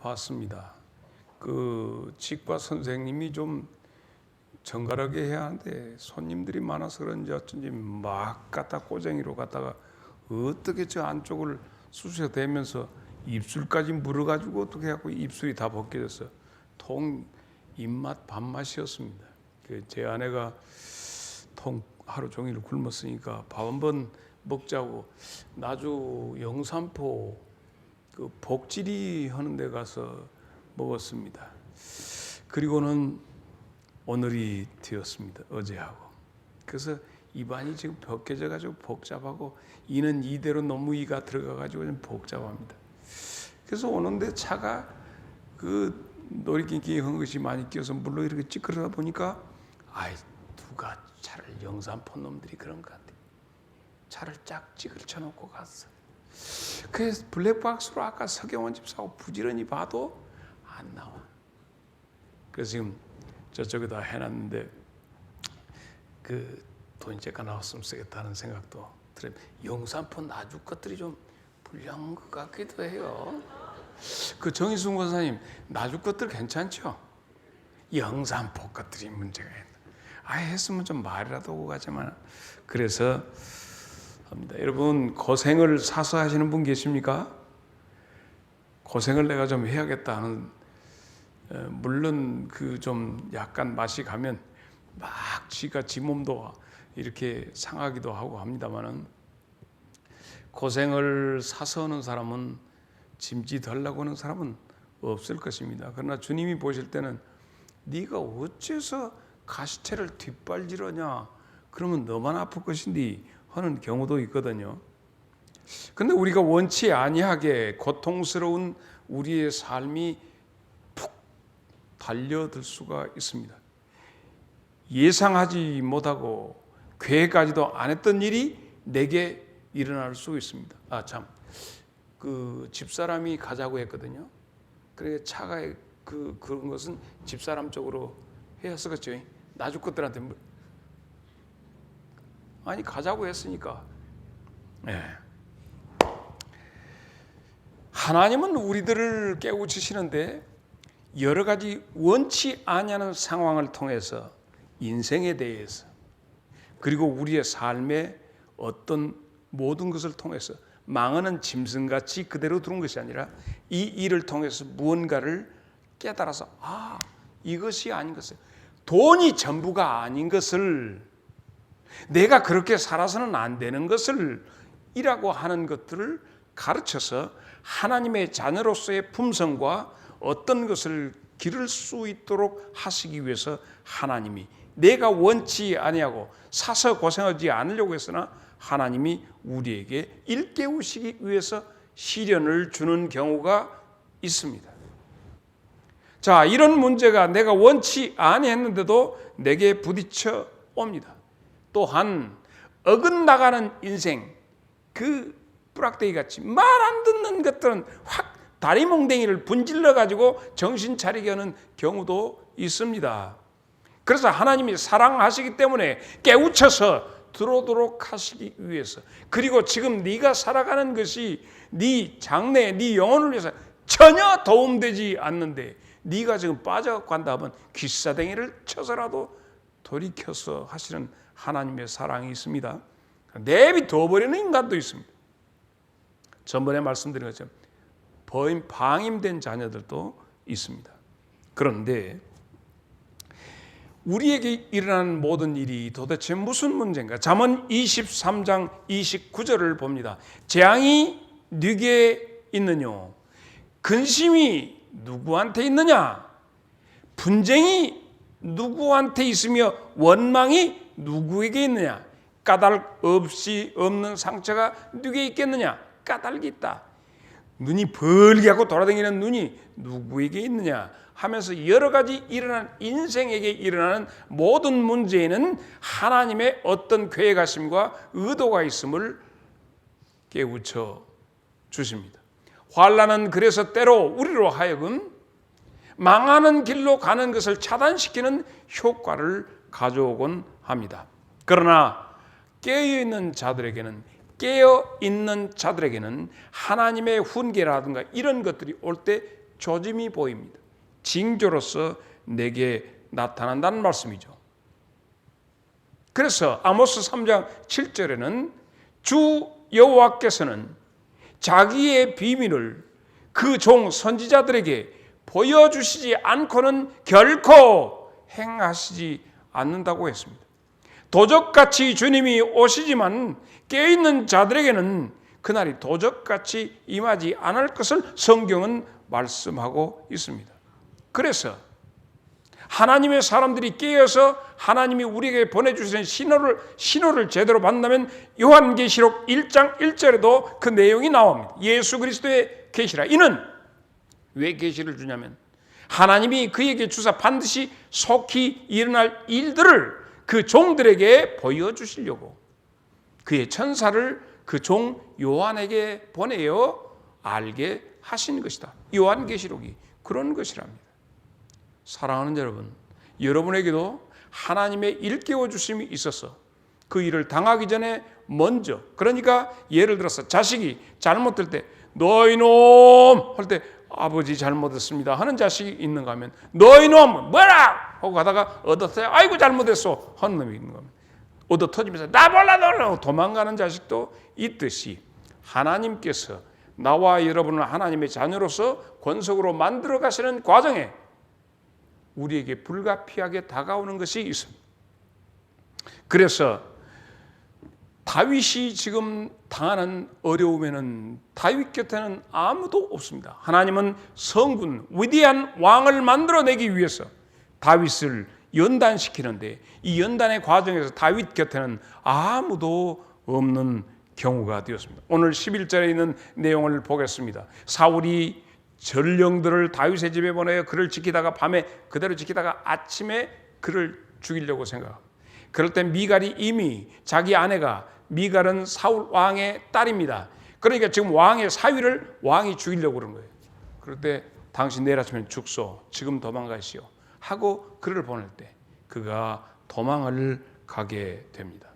봤습니다. 그 치과 선생님이 좀 정갈하게 해야 하는데 손님들이 많아서 그런지 어쩐지 막 갖다 꼬쟁이로 갖다가 어떻게 저 안쪽을 쑤셔대면서 입술까지 물어가지고 어떻게 해갖고 입술이 다 벗겨졌어. 통 입맛 밥맛이었습니다. 제 아내가 통 하루 종일 굶었으니까 밥 한번 먹자고 나주 영산포 그 복지리 하는 데 가서 먹었습니다. 그리고는 오늘이 되었습니다. 어제하고. 그래서 입안이 지금 벗겨져 가지고 복잡하고 이는 이대로 너무 이가 들어가 가지고 좀 복잡합니다. 그래서 오는데 차가 그 노리끼리 한 것이 많이 끼어서 물로 이렇게 찌그러다 보니까 아이 누가 차를 영산포 놈들이 그런 것 같아. 차를 쫙 찌그러쳐 놓고 갔어. 그래서 블랙박스로 아까 서경원 집사하고 부지런히 봐도 안 나와. 그래서 지금 저쪽에다 해놨는데 그 돈이 제가 나왔으면 쓰겠다는 생각도 들어요. 영산포 나주 것들이 좀 불량한 것 같기도 해요. 그 정희순 권사님 나주 것들 괜찮죠? 영산포 것들이 문제가 있다. 아예 했으면 좀 말이라도 오고 가지만 그래서 합니다. 여러분 고생을 사서 하시는 분 계십니까? 고생을 내가 좀 해야겠다 하는 물론 그 좀 약간 맛이 가면 막 지가 지 몸도 이렇게 상하기도 하고 합니다만은 고생을 사서 하는 사람은 짐짓 하려고 하는 사람은 없을 것입니다. 그러나 주님이 보실 때는 네가 어째서 가시채를 뒷발질하냐 그러면 너만 아플 것인데 하는 경우도 있거든요. 근데 우리가 원치 아니하게 고통스러운 우리의 삶이 푹 달려들 수가 있습니다. 예상하지 못하고 계획하지도 안 했던 일이 내게 일어날 수 있습니다. 그 집사람이 가자고 했거든요. 그래 차가 그런 것은 집사람 쪽으로 해야 쓰겠죠. 나주 것들한테 아니 가자고 했으니까. 네. 하나님은 우리들을 깨우치시는데 여러 가지 원치 아니하는 상황을 통해서 인생에 대해서 그리고 우리의 삶의 어떤 모든 것을 통해서 망하는 짐승같이 그대로 두는 것이 아니라 이 일을 통해서 무언가를 깨달아서 이것이 아닌 것을 돈이 전부가 아닌 것을 내가 그렇게 살아서는 안 되는 것을 이라고 하는 것들을 가르쳐서 하나님의 자녀로서의 품성과 어떤 것을 기를 수 있도록 하시기 위해서 하나님이 내가 원치 아니하고 사서 고생하지 않으려고 했으나 하나님이 우리에게 일깨우시기 위해서 시련을 주는 경우가 있습니다. 자, 이런 문제가 내가 원치 아니했는데도 내게 부딪혀 옵니다. 또한 어긋나가는 인생, 그 뿌락대기 같이 말 안 듣는 것들은 확 다리몽댕이를 분질러 가지고 정신 차리게 하는 경우도 있습니다. 그래서 하나님이 사랑하시기 때문에 깨우쳐서 들어오도록 하시기 위해서 그리고 지금 네가 살아가는 것이 네 장래, 네 영혼을 위해서 전혀 도움되지 않는데 네가 지금 빠져간다 하면 귀싸댕이를 쳐서라도 돌이켜서 하시는 하나님의 사랑이 있습니다. 내비둬버리는 인간도 있습니다. 전번에 말씀드린 것처럼 방임된 자녀들도 있습니다. 그런데 우리에게 일어나는 모든 일이 도대체 무슨 문제인가? 잠언 23장 29절을 봅니다. 재앙이 네게 있느냐? 근심이 누구한테 있느냐? 분쟁이 누구한테 있으며 원망이 누구에게 있느냐? 까닭 없이 없는 상처가 누구에게 있겠느냐? 까닭이 있다. 눈이 벌게 하고 돌아다니는 눈이 누구에게 있느냐 하면서 여러 가지 인생에게 일어나는 모든 문제에는 하나님의 어떤 계획하심과 의도가 있음을 깨우쳐 주십니다. 환난은 그래서 때로 우리로 하여금 망하는 길로 가는 것을 차단시키는 효과를 가져오곤 합니다. 그러나 깨어있는 자들에게는 하나님의 훈계라든가 이런 것들이 올 때 조짐이 보입니다. 징조로서 내게 나타난다는 말씀이죠. 그래서 아모스 3장 7절에는 주 여호와께서는 자기의 비밀을 그 종 선지자들에게 보여주시지 않고는 결코 행하시지 않는다고 했습니다. 도적같이 주님이 오시지만 깨어있는 자들에게는 그날이 도적같이 임하지 않을 것을 성경은 말씀하고 있습니다. 그래서 하나님의 사람들이 깨어서 하나님이 우리에게 보내주시는 신호를 제대로 받는다면 요한계시록 1장 1절에도 그 내용이 나옵니다. 예수 그리스도의 계시라. 이는 왜 계시를 주냐면 하나님이 그에게 주사 반드시 속히 일어날 일들을 그 종들에게 보여주시려고 그의 천사를 그 종 요한에게 보내어 알게 하신 것이다. 요한계시록이 그런 것이랍니다. 사랑하는 여러분, 여러분에게도 하나님의 일깨워 주심이 있어서 그 일을 당하기 전에 먼저, 그러니까 예를 들어서 자식이 잘못될 때 너희 놈 할 때 아버지 잘못했습니다 하는 자식이 있는가 하면 너희 놈 뭐라 하고 가다가 얻어터져 아이고 잘못했어 하는 놈이 있는가 하면 얻어터지면서 나 몰라 도망가는 자식도 있듯이 하나님께서 나와 여러분을 하나님의 자녀로서 권속으로 만들어 가시는 과정에 우리에게 불가피하게 다가오는 것이 있습니다. 그래서 다윗이 지금 당하는 어려움에는 다윗 곁에는 아무도 없습니다. 하나님은 성군, 위대한 왕을 만들어내기 위해서 다윗을 연단시키는데 이 연단의 과정에서 다윗 곁에는 아무도 없는 경우가 되었습니다. 오늘 11절에 있는 내용을 보겠습니다. 사울이 전령들을 다윗의 집에 보내어 그를 지키다가 밤에 그대로 지키다가 아침에 그를 죽이려고 생각합니다. 그럴 때 미갈이 이미 자기 아내가 미갈은 사울 왕의 딸입니다. 그러니까 지금 왕의 사위를 왕이 죽이려고 그런 거예요. 그럴 때 당신 내일 아침에 죽소. 지금 도망가시오. 하고 그를 보낼 때 그가 도망을 가게 됩니다.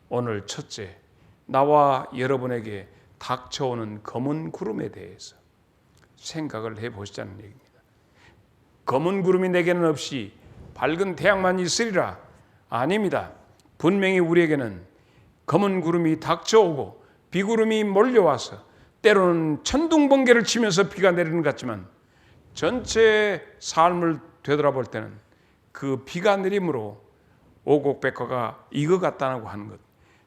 오늘 첫째, 나와 여러분에게 닥쳐오는 검은 구름에 대해서 생각을 해보시자는 얘기입니다. 검은 구름이 내게는 없이 밝은 태양만 있으리라. 아닙니다. 분명히 우리에게는 검은 구름이 닥쳐오고 비구름이 몰려와서 때로는 천둥번개를 치면서 비가 내리는 것 같지만 전체 삶을 되돌아볼 때는 그 비가 내림으로 오곡백화가 익어갔다고 하는 것,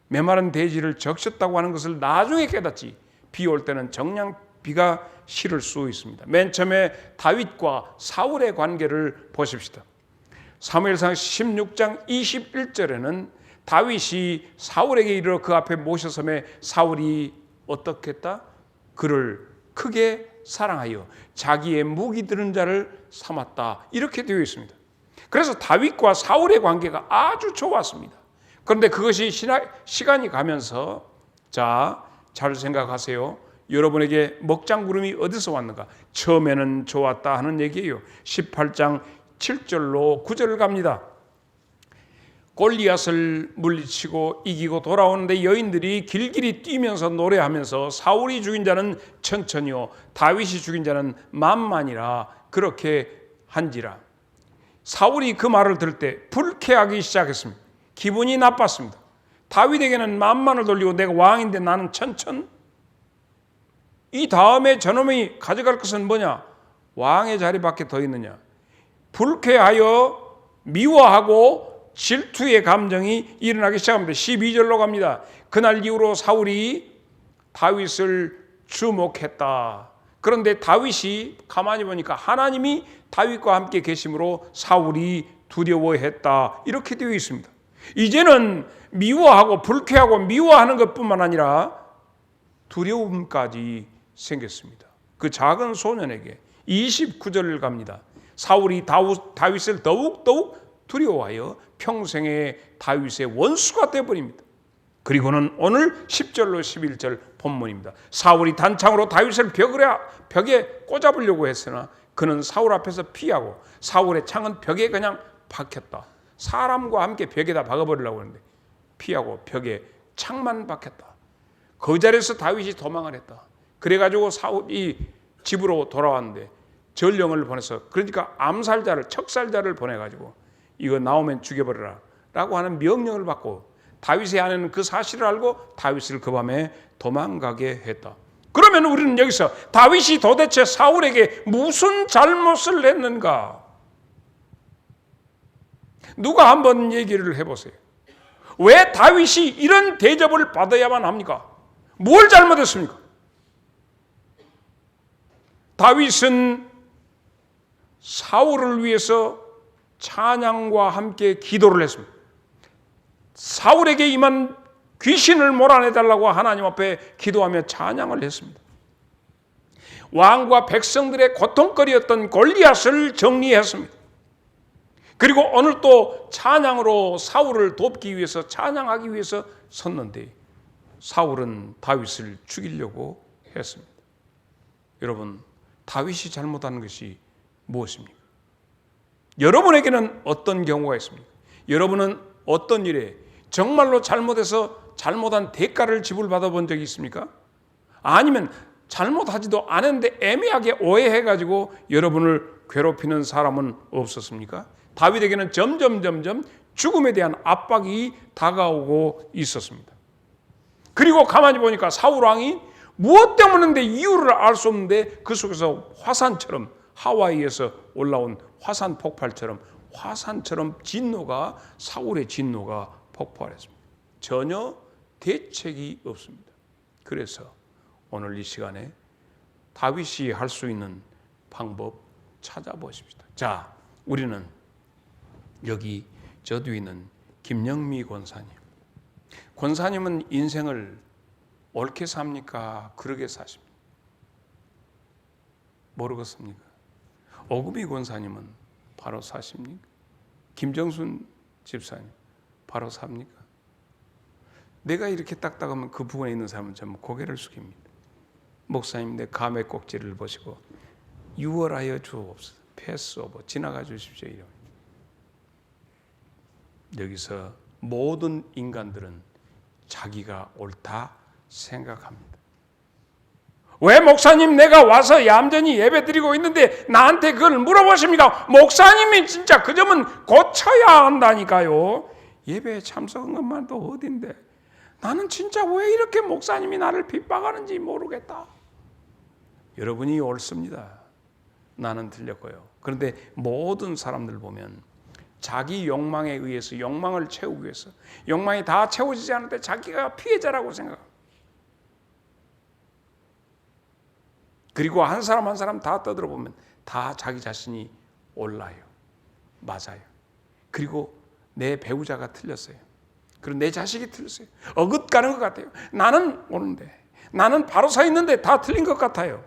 메마른 대지를 적셨다고 하는 것을 나중에 깨닫지 비 올 때는 정녕 비가 실을 수 있습니다. 맨 처음에 다윗과 사울의 관계를 보십시다. 사무엘상 16장 21절에는 다윗이 사울에게 이르러 그 앞에 모셔섬에 사울이 어떻게 했다? 그를 크게 사랑하여 자기의 무기 드는 자를 삼았다. 이렇게 되어 있습니다. 그래서 다윗과 사울의 관계가 아주 좋았습니다. 그런데 그것이 시간이 가면서 잘 생각하세요. 여러분에게 먹장구름이 어디서 왔는가? 처음에는 좋았다 하는 얘기예요. 18장 7절로 9절을 갑니다. 골리앗을 물리치고 이기고 돌아오는데 여인들이 길길이 뛰면서 노래하면서 사울이 죽인 자는 천천히요 다윗이 죽인 자는 만만이라 그렇게 한지라. 사울이 그 말을 들을 때 불쾌하기 시작했습니다. 기분이 나빴습니다. 다윗에게는 만만을 돌리고 내가 왕인데 나는 천천? 이 다음에 저놈이 가져갈 것은 뭐냐? 왕의 자리밖에 더 있느냐? 불쾌하여 미워하고 질투의 감정이 일어나기 시작합니다. 12절로 갑니다. 그날 이후로 사울이 다윗을 주목했다. 그런데 다윗이 가만히 보니까 하나님이 다윗과 함께 계심으로 사울이 두려워했다. 이렇게 되어 있습니다. 이제는 미워하고 불쾌하고 미워하는 것뿐만 아니라 두려움까지 생겼습니다. 그 작은 소년에게 29절을 갑니다. 사울이 다윗을 더욱 두려워하여 평생의 다윗의 원수가 되어버립니다. 그리고는 오늘 10절로 11절 본문입니다. 사울이 단창으로 다윗을 벽에 꽂아보려고 했으나 그는 사울 앞에서 피하고 사울의 창은 벽에 그냥 박혔다. 사람과 함께 벽에다 박아버리려고 했는데 피하고 벽에 창만 박혔다. 그 자리에서 다윗이 도망을 했다. 그래가지고 사울이 집으로 돌아왔는데 전령을 보내서, 그러니까 암살자를, 척살자를 보내가지고 이거 나오면 죽여버려라 라고 하는 명령을 받고, 다윗의 아내는 그 사실을 알고 다윗을 그 밤에 도망가게 했다. 그러면 우리는 여기서 다윗이 도대체 사울에게 무슨 잘못을 했는가? 누가 한번 얘기를 해보세요. 왜 다윗이 이런 대접을 받아야만 합니까? 뭘 잘못했습니까? 다윗은 사울을 위해서 찬양과 함께 기도를 했습니다. 사울에게 임한 귀신을 몰아내달라고 하나님 앞에 기도하며 찬양을 했습니다. 왕과 백성들의 고통거리였던 골리앗을 정리했습니다. 그리고 오늘 또 찬양으로 사울을 돕기 위해서, 찬양하기 위해서 섰는데 사울은 다윗을 죽이려고 했습니다. 여러분, 다윗이 잘못한 것이 무엇입니까? 여러분에게는 어떤 경우가 있습니까? 여러분은 어떤 일에 정말로 잘못해서 잘못한 대가를 지불받아 본 적이 있습니까? 아니면 잘못하지도 않았는데 애매하게 오해해가지고 여러분을 괴롭히는 사람은 없었습니까? 다윗에게는 점점 죽음에 대한 압박이 다가오고 있었습니다. 그리고 가만히 보니까 사울 왕이 무엇 때문인데 이유를 알 수 없는데 그 속에서 화산처럼, 하와이에서 올라온 화산 폭발처럼, 화산처럼 진노가, 사울의 진노가 폭발했습니다. 전혀 대책이 없습니다. 그래서 오늘 이 시간에 다윗이 할 수 있는 방법 찾아보십시다. 자, 우리는 여기 저 뒤에 있는 김영미 권사님. 권사님은 인생을 옳게 삽니까? 그러게 사십니까? 모르겠습니까? 오금희 권사님은 바로 사십니까? 김정순 집사님 바로 삽니까? 내가 이렇게 딱딱하면 그 부분에 있는 사람은 전부 고개를 숙입니다. 목사님, 내 감의 꼭지를 보시고 유월하여 주옵소서, 패스 오버, 지나가 주십시오. 이러면 여기서 모든 인간들은 자기가 옳다 생각합니다. 왜 목사님, 내가 와서 얌전히 예배 드리고 있는데 나한테 그걸 물어보십니까? 목사님이 진짜 그 점은 고쳐야 한다니까요. 예배에 참석한 것만도 어딘데 나는 진짜 왜 이렇게 목사님이 나를 핍박하는지 모르겠다. 여러분이 옳습니다. 나는 틀렸고요. 그런데 모든 사람들 보면 자기 욕망에 의해서, 욕망을 채우기 위해서, 욕망이 다 채워지지 않을 때 자기가 피해자라고 생각합니다. 그리고 한 사람 한 사람 다 떠들어보면 다 자기 자신이 옳아요. 맞아요. 그리고 내 배우자가 틀렸어요. 그리고 내 자식이 틀렸어요. 어긋가는 것 같아요. 나는 옳은데, 나는 바로 서 있는데 다 틀린 것 같아요.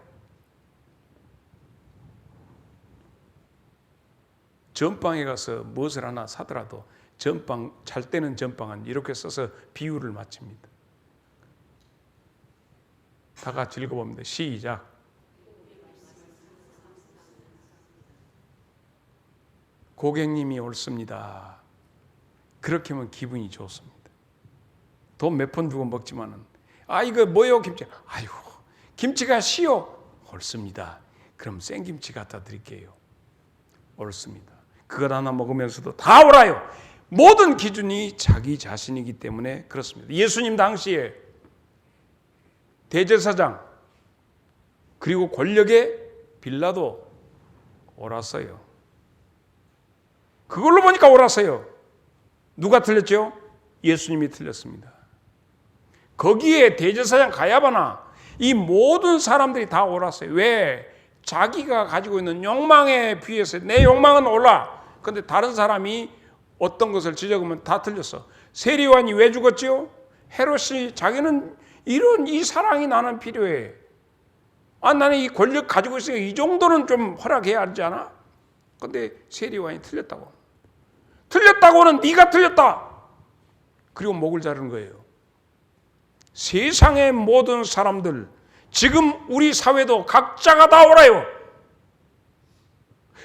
전방에 가서 무엇을 하나 사더라도 전방, 잘 때는 전방은 이렇게 써서 비유를 마칩니다. 다 같이 읽어봅니다. 시작. 고객님이 옳습니다. 그렇게 하면 기분이 좋습니다. 돈 몇 푼 주고 먹지만은, 아, 이거 뭐요, 김치? 아이고, 김치가 시요. 옳습니다. 그럼 생김치 갖다 드릴게요. 옳습니다. 그것 하나 먹으면서도 다 옳아요. 모든 기준이 자기 자신이기 때문에 그렇습니다. 예수님 당시에 대제사장 그리고 권력의 빌라도 옳았어요. 그걸로 보니까 옳았어요. 누가 틀렸죠? 예수님이 틀렸습니다. 거기에 대제사장 가야바나 이 모든 사람들이 다 옳았어요. 왜? 자기가 가지고 있는 욕망에 비해서 내 욕망은 옳아. 그런데 다른 사람이 어떤 것을 지적하면 다 틀렸어. 세리완이 왜 죽었지요? 헤롯이 자기는 이런 이 사랑이 나는 필요해. 아, 나는 이 권력 가지고 있으니까 이 정도는 좀 허락해야 하지 않아? 그런데 세리완이 틀렸다고. 틀렸다고는 네가 틀렸다. 그리고 목을 자르는 거예요. 세상의 모든 사람들, 지금 우리 사회도 각자가 다 옳아요.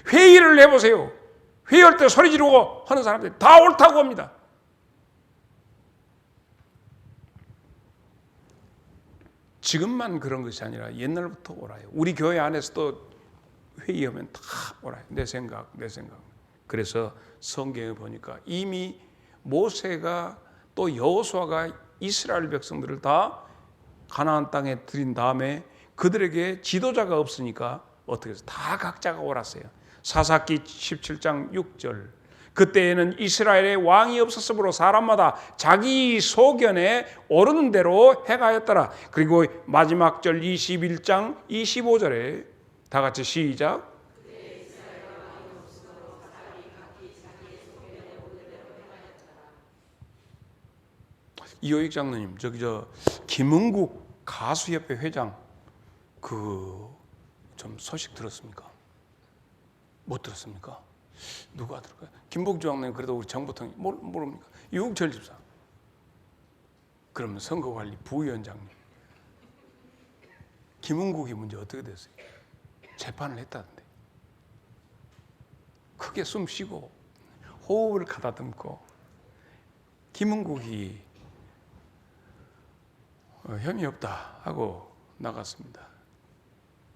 회의를 해보세요. 회의할 때 소리 지르고 하는 사람들이 다 옳다고 합니다. 지금만 그런 것이 아니라 옛날부터 옳아요. 우리 교회 안에서도 회의하면 다 오라. 내 생각. 그래서 성경에 보니까 이미 모세가 또 여호수아가 이스라엘 백성들을 다 가나안 땅에 들인 다음에 그들에게 지도자가 없으니까 어떻게 해서 다 각자가 옳았어요. 사사기 17장 6절. 그때에는 이스라엘에 왕이 없었으므로 사람마다 자기 소견에 오르는 대로 행하였더라. 그리고 마지막 절 21장 25절에 다 같이 시작. 이호익 장로님, 김은국 가수협회 회장 좀 소식 들었습니까? 못 들었습니까? 누가 들을까요? 김복주 장로님 그래도 우리 정보통이 모릅니까? 유욱철 집사. 그러면 선거관리 부위원장님. 김은국이 문제 어떻게 됐어요? 재판을 했다던데. 크게 숨 쉬고 호흡을 가다듬고 김은국이 혐의 없다 하고 나갔습니다.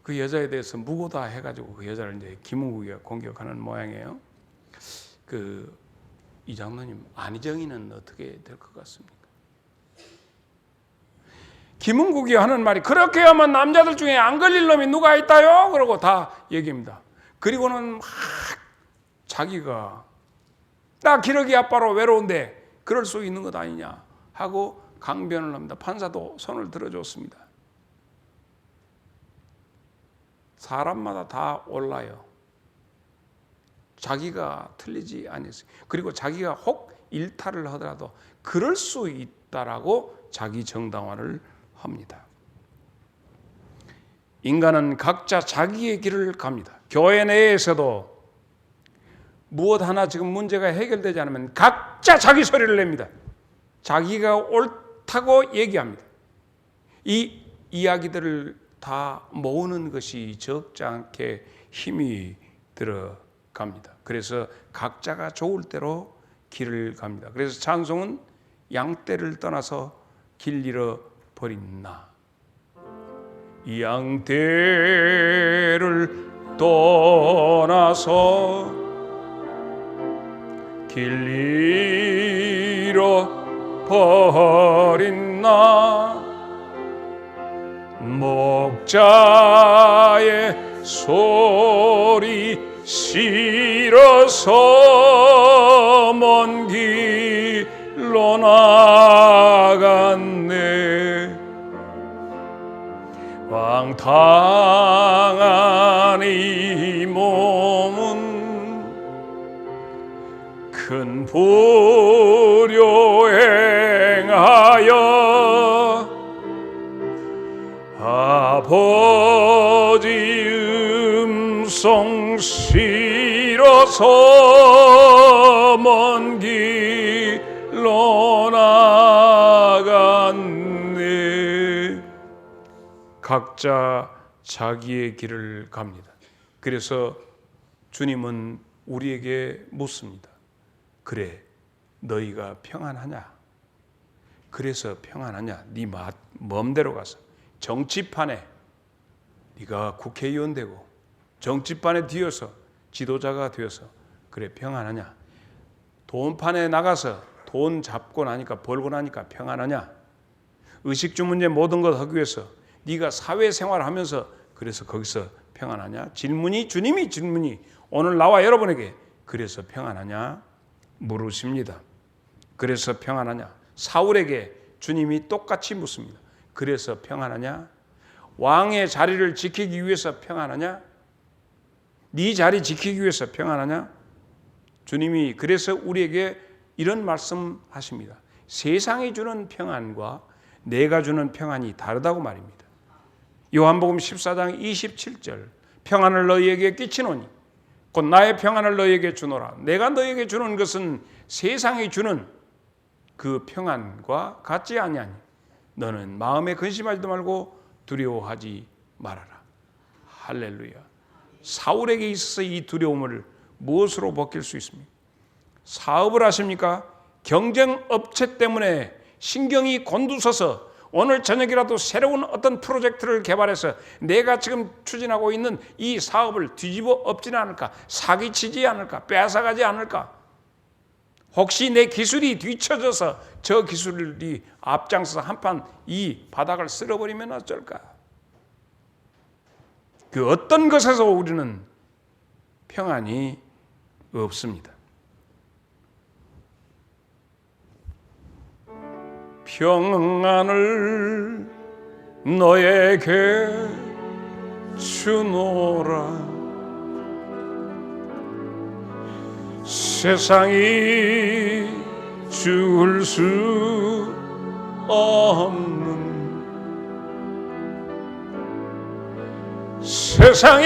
그 여자에 대해서 무고다 해가지고 그 여자를 이제 김은국이가 공격하는 모양이에요. 이 장로님 안희정이는 어떻게 될 것 같습니까? 김은국이 하는 말이 그렇게 하면 남자들 중에 안 걸릴 놈이 누가 있다요? 그러고 다 얘기합니다. 그리고는 막 자기가 나 기러기 아빠로 외로운데 그럴 수 있는 것 아니냐 하고 강변을 합니다. 판사도 손을 들어줬습니다. 사람마다 다 올라요. 자기가 틀리지 않았어요. 그리고 자기가 혹 일탈을 하더라도 그럴 수 있다라고 자기 정당화를 합니다. 인간은 각자 자기의 길을 갑니다. 교회 내에서도 무엇 하나 지금 문제가 해결되지 않으면 각자 자기 소리를 냅니다. 자기가 옳다고 얘기합니다. 이 이야기들을 다 모으는 것이 적지 않게 힘이 들어갑니다. 그래서 각자가 좋을 대로 길을 갑니다. 그래서 찬송은 양떼를 떠나서 길 잃어버린 나. 양떼를 떠나서 길 잃어버린 나. 목자의 소리 싫어서 먼 길로 나갔네. 방탕한 이 몸은 큰 불효 행하여 아버지 음성 싫어서 먼 길로 나갔네. 각자 자기의 길을 갑니다. 그래서 주님은 우리에게 묻습니다. 그래, 너희가 평안하냐? 그래서 평안하냐? 네 마음대로 가서 정치판에 네가 국회의원 되고 정치판에 뒤어서 지도자가 되어서 그래 평안하냐? 돈판에 나가서 돈 잡고 나니까 벌고 나니까 평안하냐? 의식주 문제 모든 것 하기 위해서 네가 사회생활하면서 그래서 거기서 평안하냐? 주님이 질문이 오늘 나와 여러분에게 그래서 평안하냐? 물으십니다. 그래서 평안하냐? 사울에게 주님이 똑같이 묻습니다. 그래서 평안하냐? 왕의 자리를 지키기 위해서 평안하냐? 네 자리 지키기 위해서 평안하냐? 주님이 그래서 우리에게 이런 말씀하십니다. 세상이 주는 평안과 내가 주는 평안이 다르다고 말입니다. 요한복음 14장 27절 평안을 너희에게 끼치노니 곧 나의 평안을 너희에게 주노라. 내가 너희에게 주는 것은 세상이 주는 그 평안과 같지 아니하니 너는 마음에 근심하지도 말고 두려워하지 말아라. 할렐루야. 사울에게 있어서 이 두려움을 무엇으로 벗길 수 있습니까? 사업을 하십니까? 경쟁 업체 때문에 신경이 곤두서서 오늘 저녁이라도 새로운 어떤 프로젝트를 개발해서 내가 지금 추진하고 있는 이 사업을 뒤집어 엎지는 않을까? 사기치지 않을까? 뺏어가지 않을까? 혹시 내 기술이 뒤처져서 저 기술이 앞장서서 한판 이 바닥을 쓸어버리면 어쩔까? 그 어떤 것에서 우리는 평안이 없습니다. 평안을 너에게 주노라. 세상이 줄 수 없는, 세상이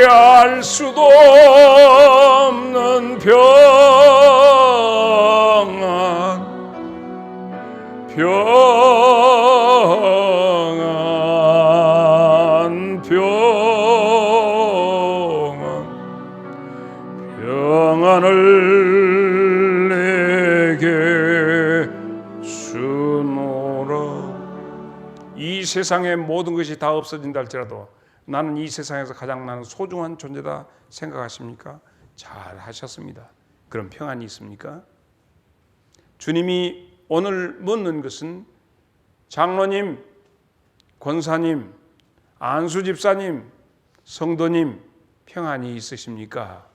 알 수도 없는 평안, 평안을 내게 주노라. 이 세상의 모든 것이 다 없어진다 할지라도 나는 이 세상에서 가장 나는 소중한 존재다 생각하십니까? 잘 하셨습니다. 그럼 평안이 있습니까? 주님이 오늘 묻는 것은 장로님, 권사님, 안수 집사님, 성도님 평안이 있으십니까?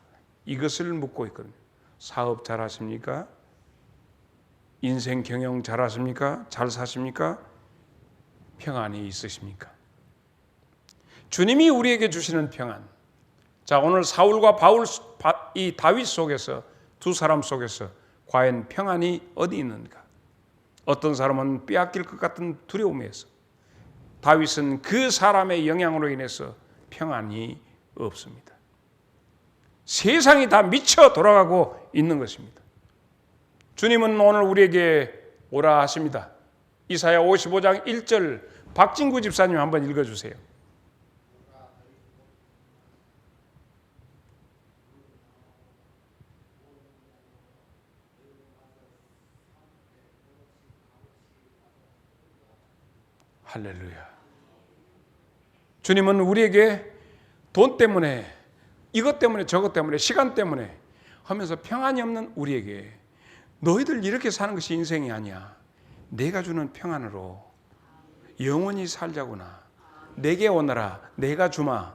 이것을 묻고 있거든요. 사업 잘 하십니까? 인생 경영 잘 하십니까? 잘 사십니까? 평안이 있으십니까? 주님이 우리에게 주시는 평안. 자, 오늘 사울과 이 다윗 속에서 두 사람 속에서 과연 평안이 어디 있는가? 어떤 사람은 빼앗길 것 같은 두려움에서, 다윗은 그 사람의 영향으로 인해서 평안이 없습니다. 세상이 다 미쳐 돌아가고 있는 것입니다. 주님은 오늘 우리에게 오라 하십니다. 이사야 55장 1절 박진구 집사님 한번 읽어주세요. 할렐루야. 주님은 우리에게 돈 때문에, 이것 때문에, 저것 때문에, 시간 때문에 하면서 평안이 없는 우리에게 너희들 이렇게 사는 것이 인생이 아니야. 내가 주는 평안으로 영원히 살자구나. 내게 오너라. 내가 주마.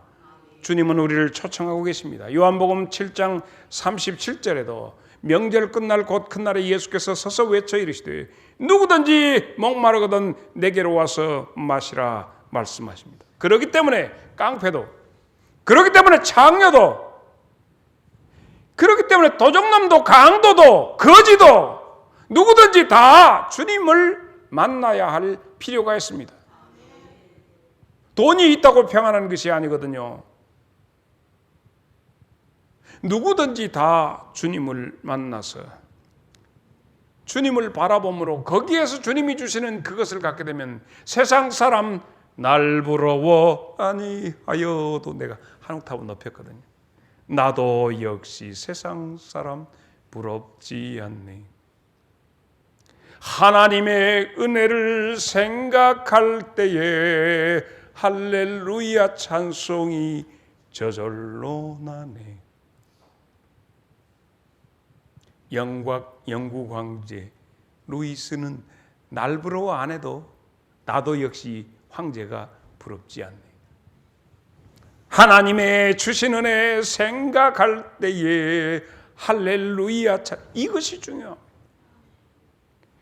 주님은 우리를 초청하고 계십니다. 요한복음 7장 37절에도 명절 끝날 곧 큰 날에 예수께서 서서 외쳐 이르시되 누구든지 목마르거든 내게로 와서 마시라 말씀하십니다. 그렇기 때문에 깡패도, 그렇기 때문에 창녀도, 그렇기 때문에 도적놈도 강도도 거지도 누구든지 다 주님을 만나야 할 필요가 있습니다. 돈이 있다고 평안한 것이 아니거든요. 누구든지 다 주님을 만나서 주님을 바라봄으로 거기에서 주님이 주시는 그것을 갖게 되면 세상 사람 날 부러워 아니하여도, 내가 한 옥타브 높였거든요. 나도 역시 세상 사람 부럽지 않네. 하나님의 은혜를 생각할 때에 할렐루야 찬송이 저절로 나네. 영국 황제 루이스는 날 부러워 안 해도 나도 역시 황제가 부럽지 않네. 하나님의 주신 은혜 생각할 때에 할렐루야 이것이 중요합니다.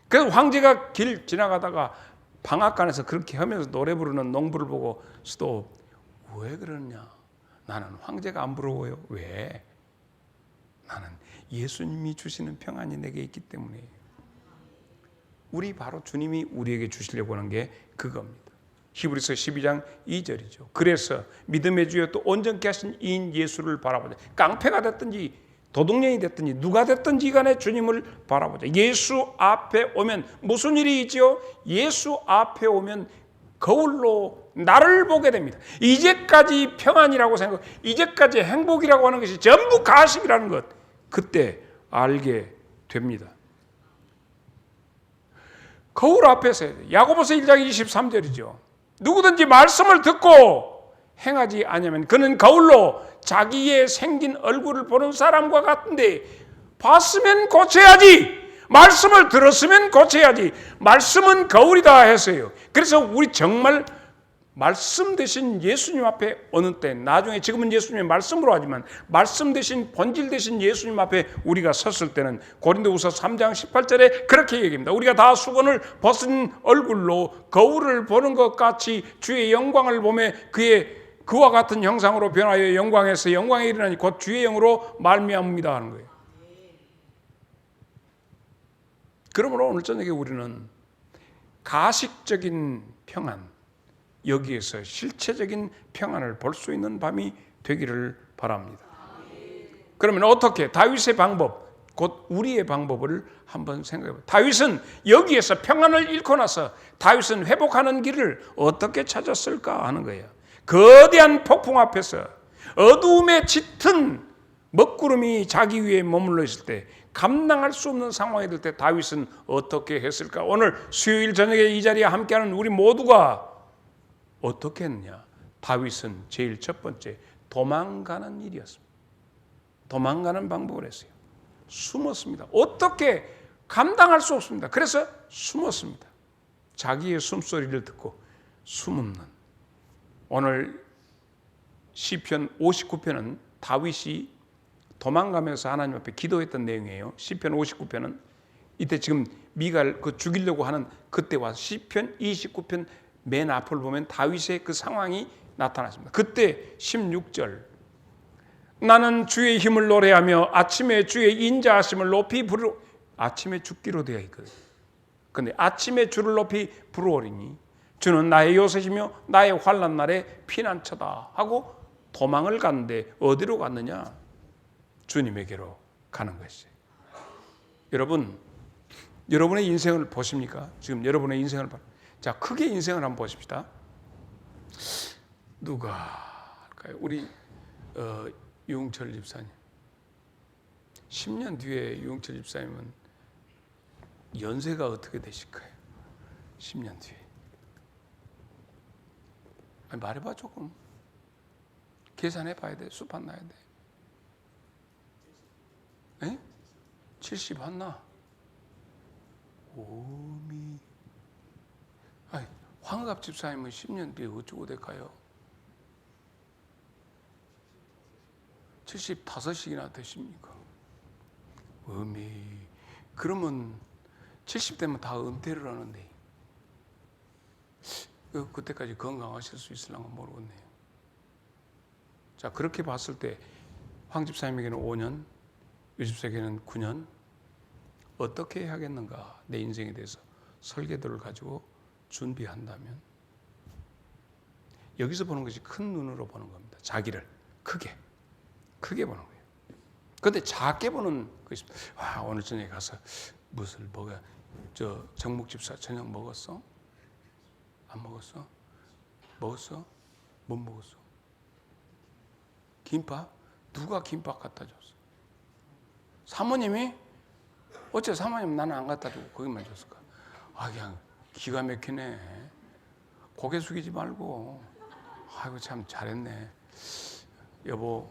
그래서 황제가 길 지나가다가 방앗간에서 그렇게 하면서 노래 부르는 농부를 보고 스톱. 왜 그러냐? 나는 황제가 안 부러워요. 왜? 나는 예수님이 주시는 평안이 내게 있기 때문에. 우리 바로 주님이 우리에게 주시려고 하는 게 그겁니다. 히브리서 12장 2절이죠. 그래서 믿음의 주여 또 온전케 하신 이인 예수를 바라보자. 깡패가 됐든지 도둑년이 됐든지 누가 됐든지 간에 주님을 바라보자. 예수 앞에 오면 무슨 일이 있죠? 예수 앞에 오면 거울로 나를 보게 됩니다. 이제까지 평안이라고 생각, 이제까지 행복이라고 하는 것이 전부 가십이라는 것, 그때 알게 됩니다. 거울 앞에서 해야 돼. 야고보서 1장 23절이죠. 누구든지 말씀을 듣고 행하지 않으면 그는 거울로 자기의 생긴 얼굴을 보는 사람과 같은데, 봤으면 고쳐야지. 말씀을 들었으면 고쳐야지. 말씀은 거울이다 했어요. 그래서 우리 정말 말씀 대신 예수님 앞에 어느 때, 나중에 지금은 예수님의 말씀으로 하지만 말씀 대신 본질 대신 예수님 앞에 우리가 섰을 때는 고린도후서 3장 18절에 그렇게 얘기합니다. 우리가 다 수건을 벗은 얼굴로 거울을 보는 것 같이 주의 영광을 보며 그와 같은 형상으로 변하여 영광에서 영광에 이르나니 곧 주의 영으로 말미암습니다 하는 거예요. 그러므로 오늘 저녁에 우리는 가식적인 평안, 여기에서 실체적인 평안을 볼 수 있는 밤이 되기를 바랍니다. 그러면 어떻게? 다윗의 방법, 곧 우리의 방법을 한번 생각해 보세요. 다윗은 여기에서 평안을 잃고 나서 다윗은 회복하는 길을 어떻게 찾았을까 하는 거예요. 거대한 폭풍 앞에서 어두움에 짙은 먹구름이 자기 위에 머물러 있을 때, 감당할 수 없는 상황이 될 때 다윗은 어떻게 했을까? 오늘 수요일 저녁에 이 자리에 함께하는 우리 모두가 어떻게 했느냐? 다윗은 제일 첫 번째 도망가는 일이었습니다. 도망가는 방법을 했어요. 숨었습니다. 어떻게 감당할 수 없습니다. 그래서 숨었습니다. 자기의 숨소리를 듣고 숨는. 오늘 시편 59편은 다윗이 도망가면서 하나님 앞에 기도했던 내용이에요. 시편 59편은 이때 지금 미갈 죽이려고 하는 그때 와서 시편 29편 맨 앞을 보면 다윗의 그 상황이 나타났습니다. 그때 16절, 나는 주의 힘을 노래하며 아침에 주의 인자하심을 높이 부르. 아침에 죽기로 되어 있거든요. 그런데 아침에 주를 높이 부르오리니 주는 나의 요새시며 나의 환난 날에 피난처다 하고 도망을 갔는데 어디로 갔느냐? 주님에게로 가는 것이에요. 여러분, 여러분의 인생을 보십니까? 지금 여러분의 인생을 자, 크게 인생을 한번 보십시다. 누가 할까요? 우리 유흥철 집사님. 10년 뒤에 유흥철 집사님은 연세가 어떻게 되실까요? 10년 뒤에. 아니, 말해봐 조금. 계산해 봐야 돼. 수판 나야 돼. 에? 70 한나? 오미. 아니, 황갑 집사님은 10년 뒤에 어쩌고 될까요? 75이나 되십니까? 어미. 그러면 70대면 다 은퇴를 하는데 그때까지 건강하실 수 있을런가 모르겠네요. 자, 그렇게 봤을 때 황 집사님에게는 5년, 유 집사에게는 9년, 어떻게 해야겠는가? 내 인생에 대해서 설계도를 가지고 준비한다면, 여기서 보는 것이 큰 눈으로 보는 겁니다. 자기를 크게 보는 거예요. 그런데 작게 보는 것이, 와, 오늘 저녁에 가서 무엇을 먹어야, 저 정목 집사 저녁 먹었어? 안 먹었어? 먹었어? 못 먹었어? 김밥? 누가 김밥 갖다 줬어? 사모님이? 어째 사모님 나는 안 갖다 주고 거기만 줬을까? 아, 그냥 기가 막히네. 고개 숙이지 말고. 아이고, 참 잘했네. 여보,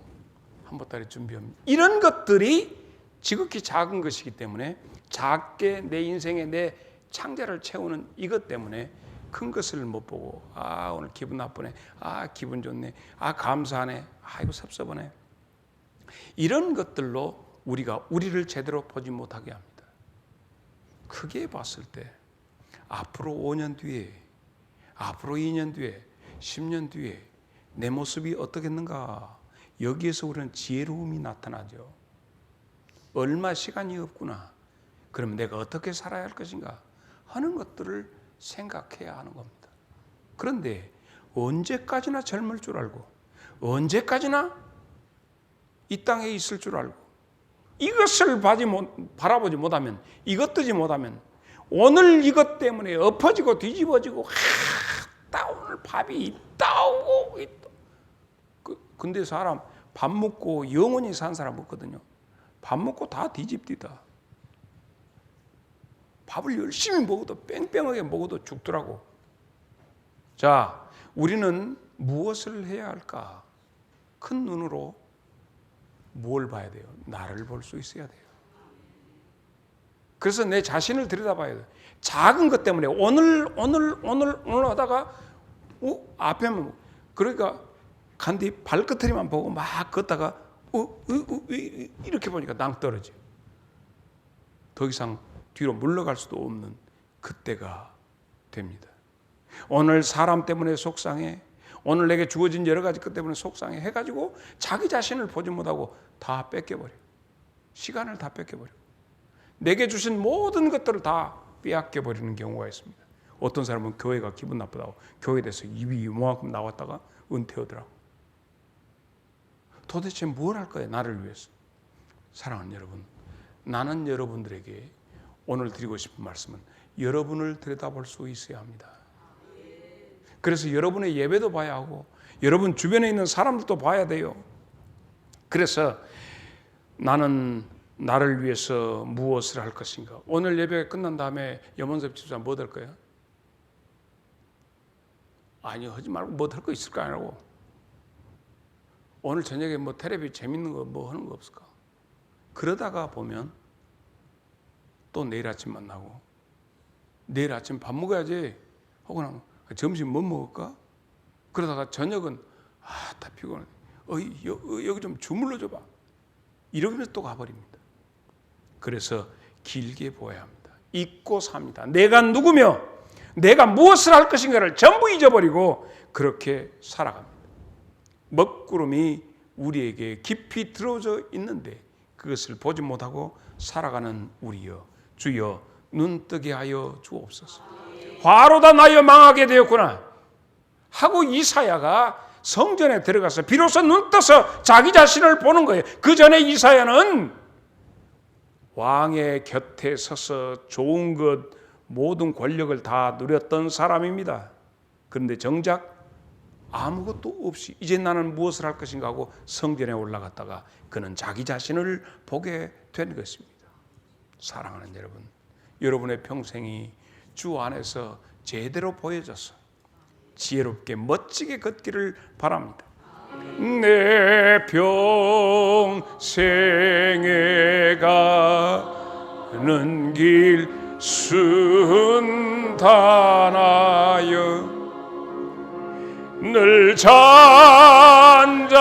한 보따리 준비하면. 이런 것들이 지극히 작은 것이기 때문에, 작게 내 인생에 내 창자를 채우는 이것 때문에 큰 것을 못 보고, 아, 오늘 기분 나쁘네. 아, 기분 좋네. 아, 감사하네. 아이고, 섭섭하네. 이런 것들로 우리가 우리를 제대로 보지 못하게 합니다. 크게 봤을 때 앞으로 5년 뒤에, 앞으로 2년 뒤에, 10년 뒤에 내 모습이 어떻겠는가? 여기에서 우리는 지혜로움이 나타나죠. 얼마 시간이 없구나. 그럼 내가 어떻게 살아야 할 것인가 하는 것들을 생각해야 하는 겁니다. 그런데 언제까지나 젊을 줄 알고, 언제까지나 이 땅에 있을 줄 알고, 이것을 바라보지 못하면, 이것 뜨지 못하면 오늘 이것 때문에 엎어지고 뒤집어지고, 오늘 밥이 있다고. 근데 사람 밥 먹고 영원히 산 사람 없거든요. 밥 먹고 다 뒤집디다. 밥을 열심히 먹어도 뺑뺑하게 먹어도 죽더라고. 자, 우리는 무엇을 해야 할까? 큰 눈으로 뭘 봐야 돼요? 나를 볼 수 있어야 돼요. 그래서 내 자신을 들여다봐야 돼요. 작은 것 때문에 오늘 하다가 앞에만 그러니까 간디 발끝트리만 보고 막 걷다가 이렇게 보니까 낭 떨어져. 더 이상 뒤로 물러갈 수도 없는 그때가 됩니다. 오늘 사람 때문에 속상해, 오늘 내게 주어진 여러 가지 것 때문에 속상해 해가지고 자기 자신을 보지 못하고 다 뺏겨버려. 시간을 다 뺏겨버려. 내게 주신 모든 것들을 다 빼앗겨버리는 경우가 있습니다. 어떤 사람은 교회가 기분 나쁘다고 교회에 대해서 입이 이만큼 나왔다가 은퇴하더라고. 도대체 뭘 할 거예요? 나를 위해서. 사랑하는 여러분, 나는 여러분들에게 오늘 드리고 싶은 말씀은 여러분을 들여다볼 수 있어야 합니다. 그래서 여러분의 예배도 봐야 하고 여러분 주변에 있는 사람들도 봐야 돼요. 그래서 나는 나를 위해서 무엇을 할 것인가? 오늘 예배가 끝난 다음에 염원섭 집사 뭐 될 거예요? 아니요, 하지 말고 뭐 할 거 있을까? 하고 오늘 저녁에 뭐 텔레비 재밌는 거 뭐 하는 거 없을까? 그러다가 보면 또 내일 아침 만나고 내일 아침 밥 먹어야지 하고 나면 점심 뭐 먹을까? 그러다가 저녁은 다 피곤해. 여기 좀 주물러 줘봐. 이러면서 또 가버립니다. 그래서 길게 보아야 합니다. 잊고 삽니다. 내가 누구며 내가 무엇을 할 것인가를 전부 잊어버리고 그렇게 살아갑니다. 먹구름이 우리에게 깊이 들어져 있는데 그것을 보지 못하고 살아가는 우리여, 주여 눈뜨게 하여 주옵소서. 화로다 나여 망하게 되었구나 하고 이사야가 성전에 들어가서 비로소 눈 떠서 자기 자신을 보는 거예요. 그 전에 이사야는 왕의 곁에 서서 좋은 것 모든 권력을 다 누렸던 사람입니다. 그런데 정작 아무것도 없이 이제 나는 무엇을 할 것인가 하고 성전에 올라갔다가 그는 자기 자신을 보게 된 것입니다. 사랑하는 여러분, 여러분의 평생이 주 안에서 제대로 보여져서 지혜롭게 멋지게 걷기를 바랍니다. 내 평생에 가는 길 순탄하여 늘 잔잔한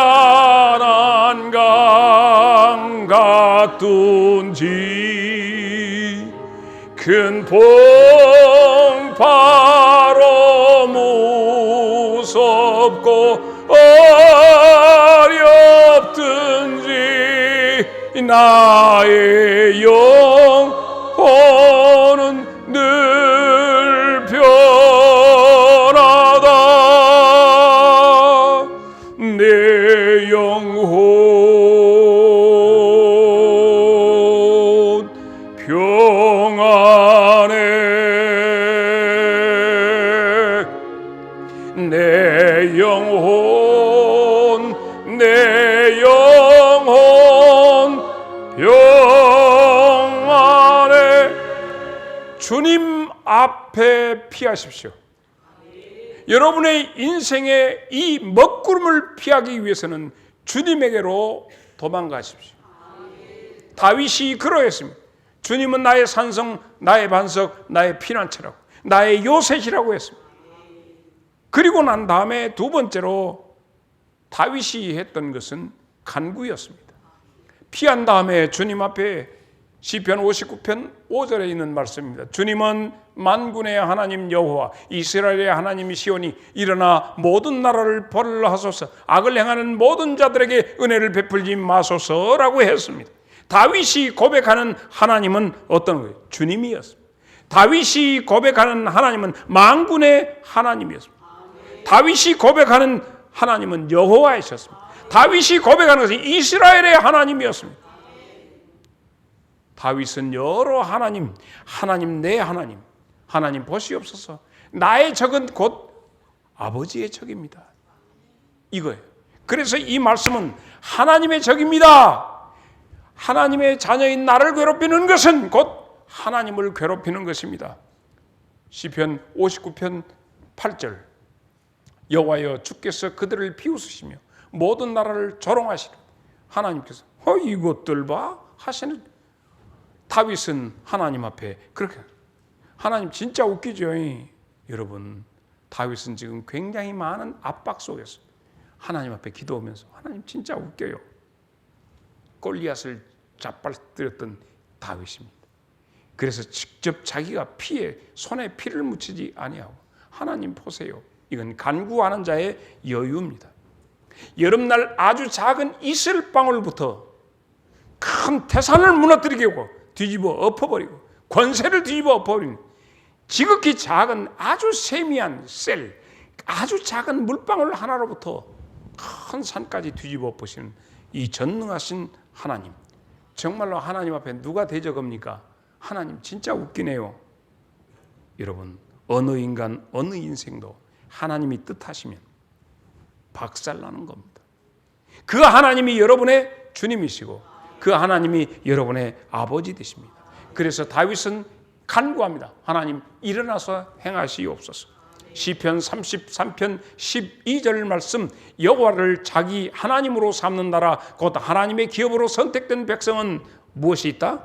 강 같든지 큰 풍파로 무섭고 어렵든지 나의 영혼은 늘 변하다. 내 영혼 평안해. 내 영혼 평안해. 주님 앞에 피하십시오. 여러분의 인생의 이 먹구름을 피하기 위해서는 주님에게로 도망가십시오. 다윗이 그러했습니다. 주님은 나의 산성, 나의 반석, 나의 피난처라고, 나의 요새시라고 했습니다. 그리고 난 다음에 두 번째로 다윗이 했던 것은 간구였습니다. 피한 다음에 주님 앞에 시편 59편 5절에 있는 말씀입니다. 주님은 만군의 하나님 여호와 이스라엘의 하나님이시오니 일어나 모든 나라를 벌을 하소서. 악을 행하는 모든 자들에게 은혜를 베풀지 마소서라고 했습니다. 다윗이 고백하는 하나님은 어떤 거예요? 주님이었습니다. 다윗이 고백하는 하나님은 만군의 하나님이었습니다. 다윗이 고백하는 하나님은 여호와이셨습니다. 다윗이 고백하는 것은 이스라엘의 하나님이었습니다. 다윗은 여러 하나님 내 하나님, 하나님 보시옵소서. 나의 적은 곧 아버지의 적입니다. 이거예요. 그래서 이 말씀은 하나님의 적입니다. 하나님의 자녀인 나를 괴롭히는 것은 곧 하나님을 괴롭히는 것입니다. 시편 59편 8절 여호와여 주께서 그들을 비웃으시며 모든 나라를 조롱하시리. 하나님께서 이것들 봐 하시는 다윗은 하나님 앞에 그렇게 하나님 진짜 웃기죠. 여러분 다윗은 지금 굉장히 많은 압박 속에서 하나님 앞에 기도하면서 하나님 진짜 웃겨요. 골리앗을 잡아뜨렸던 다윗입니다. 그래서 직접 자기가 손에 피를 묻히지 아니하고 하나님 보세요. 이건 간구하는 자의 여유입니다. 여름날 아주 작은 이슬방울부터 큰 태산을 무너뜨리게 하고 뒤집어 엎어버리고 권세를 뒤집어 엎어버리는 지극히 작은 아주 세미한 셀, 아주 작은 물방울 하나로부터 큰 산까지 뒤집어 엎으시는 이 전능하신 하나님. 정말로 하나님 앞에 누가 대적합니까? 하나님 진짜 웃기네요. 여러분 어느 인간 어느 인생도 하나님이 뜻하시면 박살나는 겁니다. 그 하나님이 여러분의 주님이시고 그 하나님이 여러분의 아버지 되십니다. 그래서 다윗은 간구합니다. 하나님 일어나서 행하시옵소서. 시편 33편 12절 말씀 여호와를 자기 하나님으로 삼는 나라 곧 하나님의 기업으로 선택된 백성은 무엇이 있다?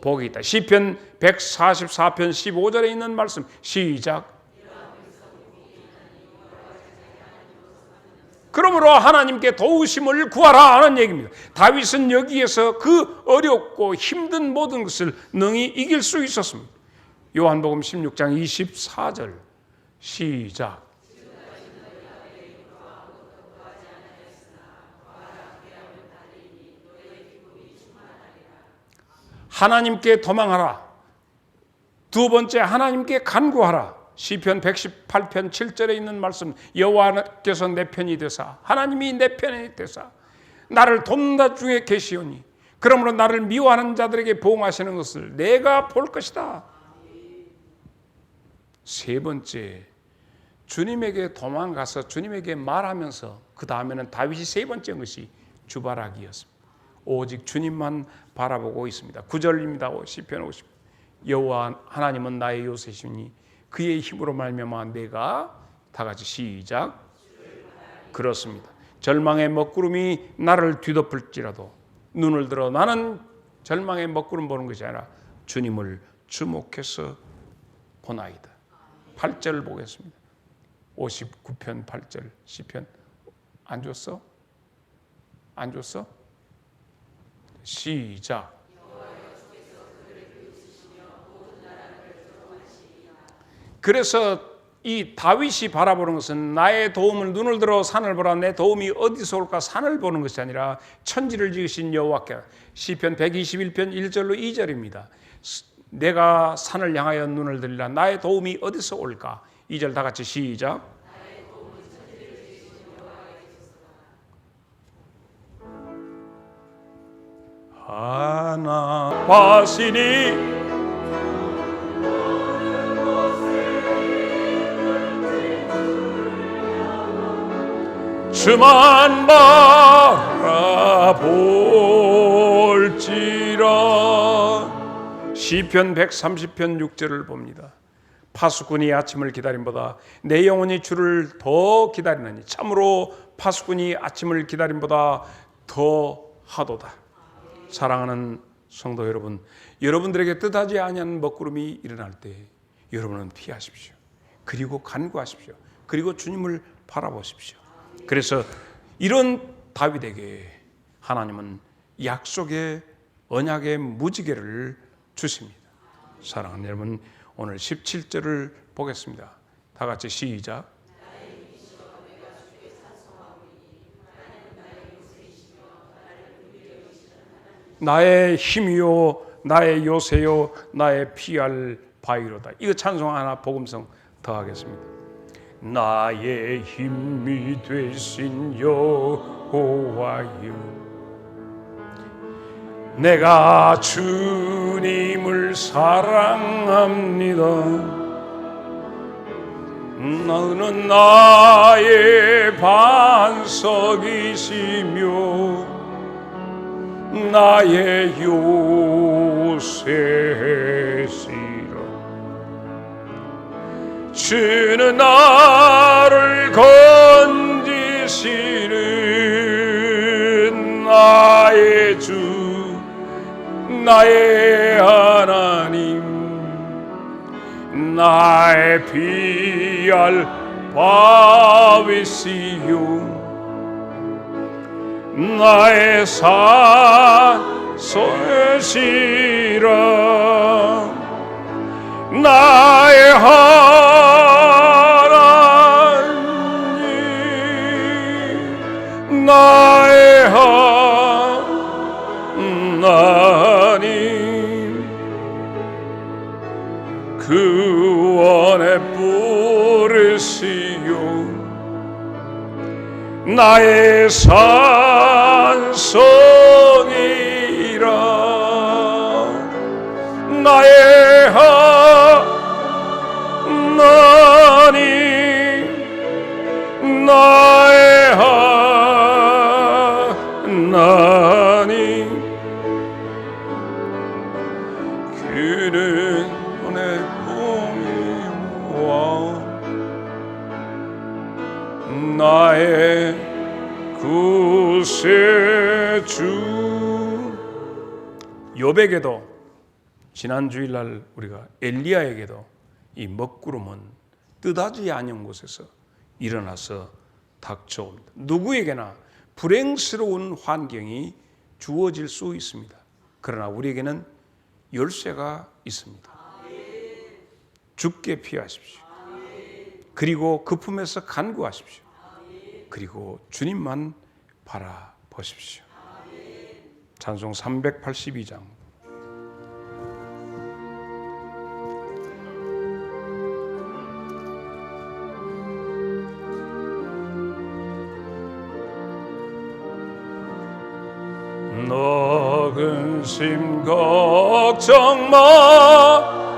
복이 있다. 시편 144편 15절에 있는 말씀 시작. 그러므로 하나님께 도우심을 구하라 하는 얘기입니다. 다윗은 여기에서 그 어렵고 힘든 모든 것을 능히 이길 수 있었습니다. 요한복음 16장 24절 시작. 하나님께 도망하라. 두 번째 하나님께 간구하라. 시편 118편 7절에 있는 말씀 여호와께서 내 편이 되사 하나님이 내 편이 되사 나를 돕는 중에 계시오니 그러므로 나를 미워하는 자들에게 보응하시는 것을 내가 볼 것이다. 세 번째 주님에게 도망가서 주님에게 말하면서 그 다음에는 다윗이 세 번째 것이 주바라기였습니다. 오직 주님만 바라보고 있습니다. 9절입니다. 시편 50 여호와 하나님은 나의 요새시니 그의 힘으로 말미암아 내가 다 같이 시작. 그렇습니다. 절망의 먹구름이 나를 뒤덮을지라도 눈을 들어 나는 절망의 먹구름 보는 것이 아니라 주님을 주목해서 보나이다. 8절 보겠습니다. 59편 8절 시편 안 줬어? 안 줬어? 시작. 그래서 이 다윗이 바라보는 것은 나의 도움을 눈을 들어 산을 보라. 내 도움이 어디서 올까? 산을 보는 것이 아니라 천지를 지으신 여호와께. 시편 121편 1절로 2절입니다. 내가 산을 향하여 눈을 들리라. 나의 도움이 어디서 올까? 2절 다 같이 시작. 하나 바시니 주만 바라볼지라. 시편 130편 6절을 봅니다. 파수꾼이 아침을 기다림보다 내 영혼이 주를 더 기다리느니 참으로 파수꾼이 아침을 기다림보다 더 하도다. 사랑하는 성도 여러분, 여러분들에게 뜻하지 아니한 먹구름이 일어날 때 여러분은 피하십시오. 그리고 간구하십시오. 그리고 주님을 바라보십시오. 그래서 이런 다윗에게 하나님은 약속의 언약의 무지개를 주십니다. 사랑하는 여러분, 오늘 17절을 보겠습니다. 다 같이 시작. 나의 힘이요 나의 요새요 나의 피할 바위로다. 이거 찬송 하나 복음성 더 하겠습니다. 나의 힘이 되신 여호와여 내가 주님을 사랑합니다. 너는 나의 반석이시며 나의 요새시라. 주는 나를 건지시는 나의 주, 나의 하나님, 나의 피할 바위시요 나의 산소시라. 나의 하나님, 나의 하나님, 구원의 뿌리시요 나의 산성이라. 나의 하나님, 나의 하나님, 그는 내 꿈이와 나의 구세주. 욥에게도 지난 주일날 우리가 엘리야에게도 이 먹구름은 뜻하지 않은 곳에서 일어나서 닥쳐옵니다. 누구에게나 불행스러운 환경이 주어질 수 있습니다. 그러나 우리에게는 열쇠가 있습니다. 주께 피하십시오. 그리고 그 품에서 간구하십시오. 그리고 주님만 바라보십시오. 찬송 382장. 너 근심 걱정 말아라.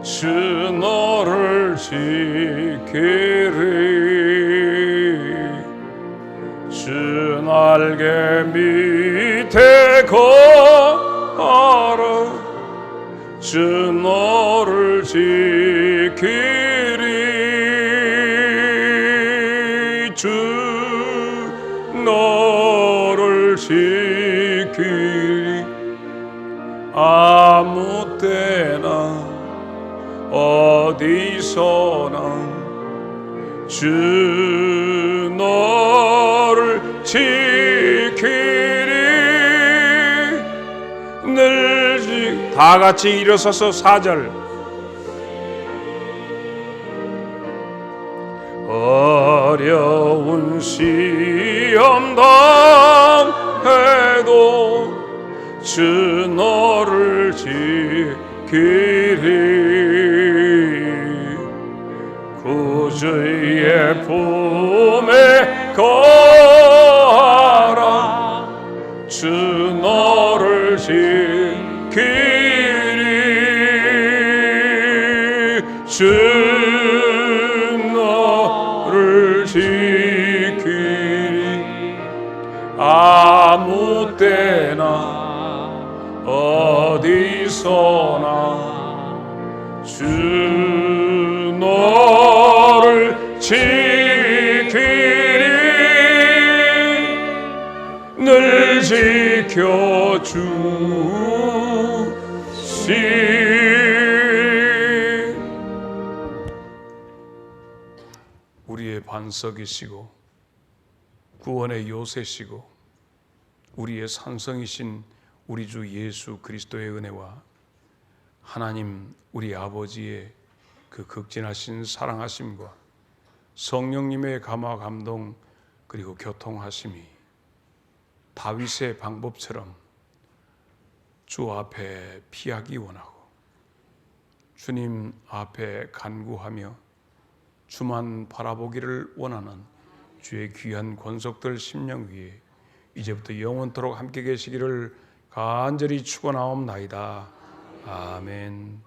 주 너를 지키리. 주 날개 밑에 거하라. 주 너를 지키리. 주 너를 지키리. 아무 때나 어디서나 주 너를 지키리. 늘 다 같이 일어서서 4절. 어려운 시험 당해도 주 너를 지키리. 구주의 품에 거하라. 주 너를 지키리. 주 너를 지키리. 아무 때나 어디서나 주 너를 지키리. 늘 지켜주시. 우리의 반석이시고 구원의 요새시고 우리의 산성이신 우리 주 예수 그리스도의 은혜와 하나님 우리 아버지의 그 극진하신 사랑하심과 성령님의 감화 감동 그리고 교통하심이 다윗의 방법처럼 주 앞에 피하기 원하고 주님 앞에 간구하며 주만 바라보기를 원하는 주의 귀한 권속들 심령 위에 이제부터 영원토록 함께 계시기를 간절히 축원하옵나이다. 아멘.